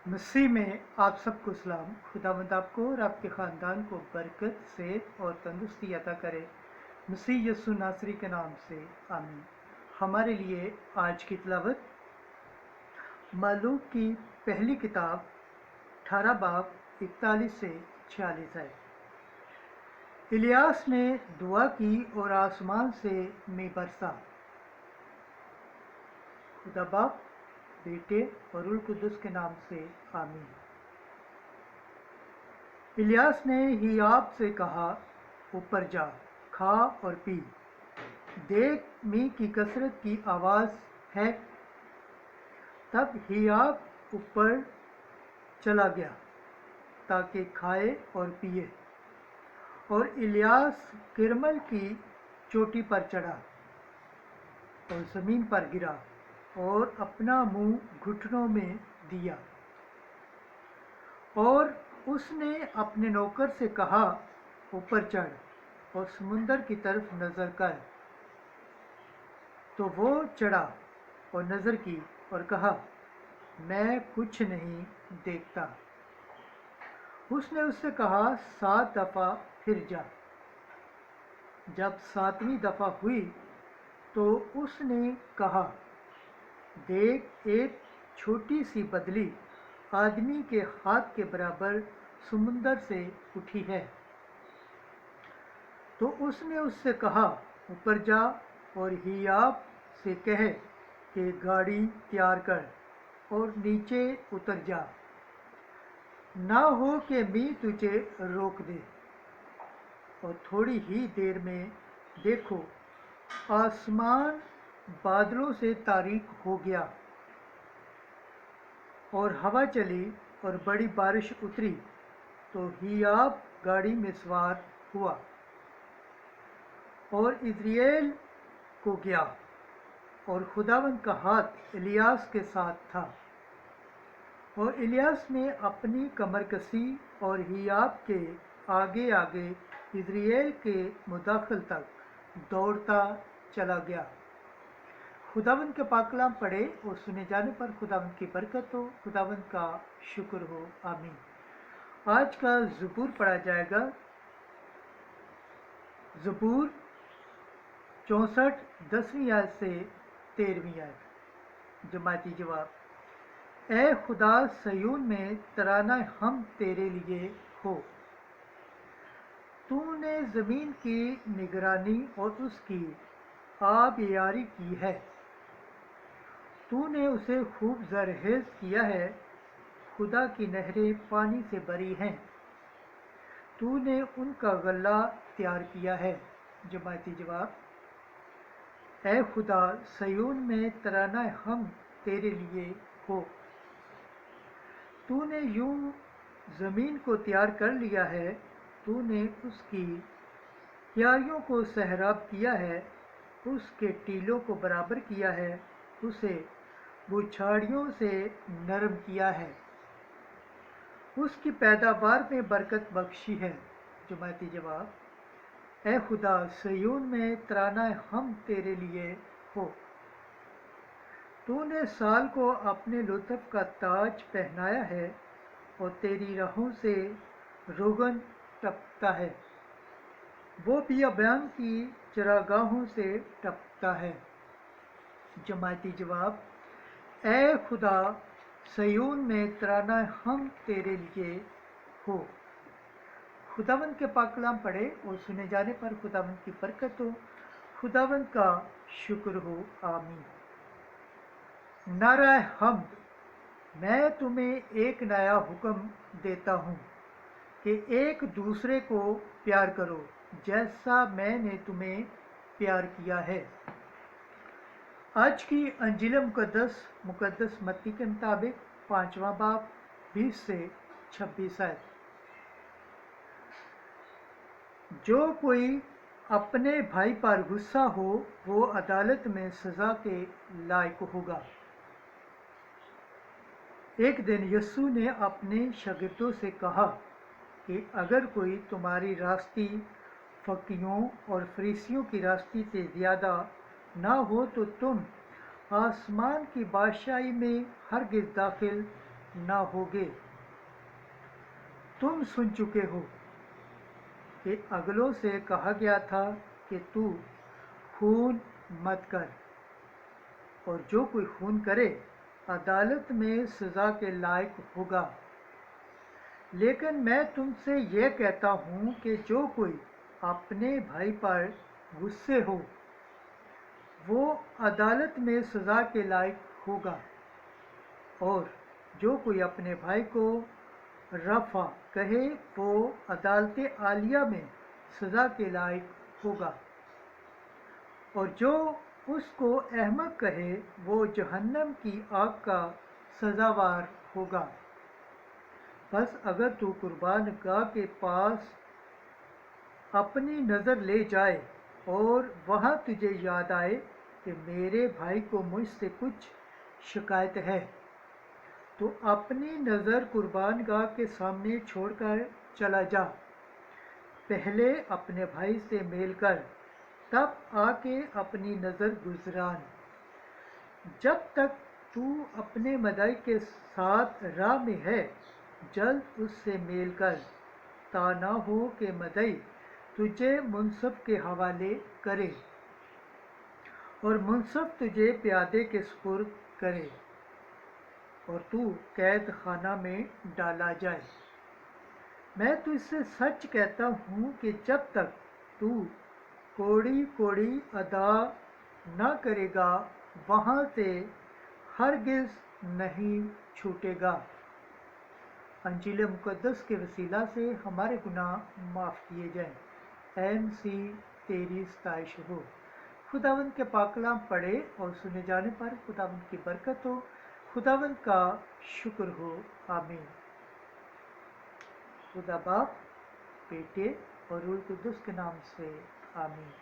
मसीह में आप सबको सलाम। खुदावंद आपको और आपके ख़ानदान को बरकत, सेहत और तंदुरुस्ती अता करे। मसीह यस्सु नासरी के नाम से आमीन। हमारे लिए आज की तिलावत मलूक की पहली किताब 18 बाब 41 से 46 है। इलियास ने दुआ की और आसमान से में बरसा। खुदा बाप, बेटे और रूह कुद्दुस के नाम से आमीन। इलियास ने हियाब से कहा, ऊपर जा, खा और पी, देख मी की कसरत की आवाज़ है। तब हियाब ऊपर चला गया ताकि खाए और पिए, और इलियास किरमल की चोटी पर चढ़ा और ज़मीन पर गिरा और अपना मुंह घुटनों में दिया। और उसने अपने नौकर से कहा, ऊपर चढ़ और समुंदर की तरफ नज़र कर। तो वो चढ़ा और नज़र की और कहा, मैं कुछ नहीं देखता। उसने उससे कहा, 7 दफ़ा फिर जा। जब 7वीं दफ़ा हुई तो उसने कहा, देख, एक छोटी सी बदली आदमी के हाथ के बराबर समुंदर से उठी है। तो उसने उससे कहा, ऊपर जा और हियाब से कहे कि गाड़ी तैयार कर और नीचे उतर जा, ना हो कि मैं तुझे रोक दे। और थोड़ी ही देर में देखो, आसमान बादलों से तारीक हो गया और हवा चली और बड़ी बारिश उतरी। तो हियाब गाड़ी में सवार हुआ और इज़राइल को गया, और खुदावंद का हाथ इलियास के साथ था। और इलियास ने अपनी कमर कसी और हियाब के आगे आगे इज़राइल के मुदाखिल तक दौड़ता चला गया। खुदावंद के पाक कलाम पढ़े और सुने जाने पर खुदावंद की बरकत हो, खुदावंद का शुक्र हो, आमीन। आज का ज़बूर पढ़ा जाएगा। ज़बूर 64 10वीं आयत से 13वीं आयत। जमाती जवाब, ए खुदा, सयून में तराना हम तेरे लिए हो। तूने ज़मीन की निगरानी और उसकी आबियारी की है। तूने उसे खूब ज़रखेज़ किया है। खुदा की नहरें पानी से भरी हैं। तूने उनका गला तैयार किया है। जमाती जवाब, ए खुदा, सयून में तराना हम तेरे लिए हो। तूने यूं ज़मीन को तैयार कर लिया है। तूने उसकी क्यारियों को सहराब किया है, उसके टीलों को बराबर किया है, उसे बौछारियों से नरम किया है, उसकी पैदावार में बरकत बख्शी है। जमाती जवाब, ए खुदा, सयून में तराना हम तेरे लिए हो। तूने साल को अपने लुत्फ़ का ताज पहनाया है, और तेरी राहों से रोगन टपकता है। वो बियाबान की चरागाहों से टपकता है। जमाती जवाब, ए खुदा, सयून में तराना हम तेरे लिए हो। खुदावंद के पाक कलाम पढ़े और सुने जाने पर खुदावंद की बरकत हो, खुदावंद का शुक्र हो, आमीन। नारा हम्द, मैं तुम्हें एक नया हुक्म देता हूँ कि एक दूसरे को प्यार करो जैसा मैंने तुम्हें प्यार किया है। आज की अंजील मुकद्दस मत्ती के मुताबिक 5वां बाब 20 से 26 आयत। जो कोई अपने भाई पर गुस्सा हो, वो अदालत में सज़ा के लायक होगा। एक दिन यीशु ने अपने शागिर्दों से कहा कि अगर कोई तुम्हारी रास्ती फकीहों और फरीसियों की रास्ती से ज़्यादा ना हो तो तुम आसमान की बादशाही में हरगिज़ दाखिल ना होगे। तुम सुन चुके हो कि अगलों से कहा गया था कि तू खून मत कर, और जो कोई खून करे अदालत में सज़ा के लायक होगा। लेकिन मैं तुमसे ये कहता हूँ कि जो कोई अपने भाई पर गुस्से हो वो अदालत में सज़ा के लायक होगा, और जो कोई अपने भाई को रफ़ा कहे वो अदालत आलिया में सज़ा के लायक होगा, और जो उसको अहमक कहे वो जहन्नम की आग का सज़ावार होगा। बस अगर तू कुर्बान गाह के पास अपनी नज़र ले जाए और वहाँ तुझे याद आए कि मेरे भाई को मुझसे कुछ शिकायत है, तो अपनी नज़र कुर्बान गाह के सामने छोड़कर चला जा। पहले अपने भाई से मेल कर, तब आके अपनी नज़र गुजरान। जब तक तू अपने मदाई के साथ राह में है जल्द उससे मेल कर, ता ना हो कि मदई तुझे मुनसफ के हवाले करे और मुनसफ तुझे प्यादे के सुपुर्द करे और तू कैद खाना में डाला जाए। मैं तुझसे सच कहता हूँ कि जब तक तू कोड़ी कोड़ी अदा न करेगा वहाँ से हरगिज़ नहीं छूटेगा। अंजील मुक़द्दस के वसीला से हमारे गुनाह माफ़ किए जाएं। MC तेरी सताइश हो। खुदावंद के पाक कलाम पढ़े और सुने जाने पर खुदावंद की बरकत हो, खुदावंद का शुक्र हो। आमीन। खुदा बाप, बेटे और रूह कुद्दुस के नाम से आमीन।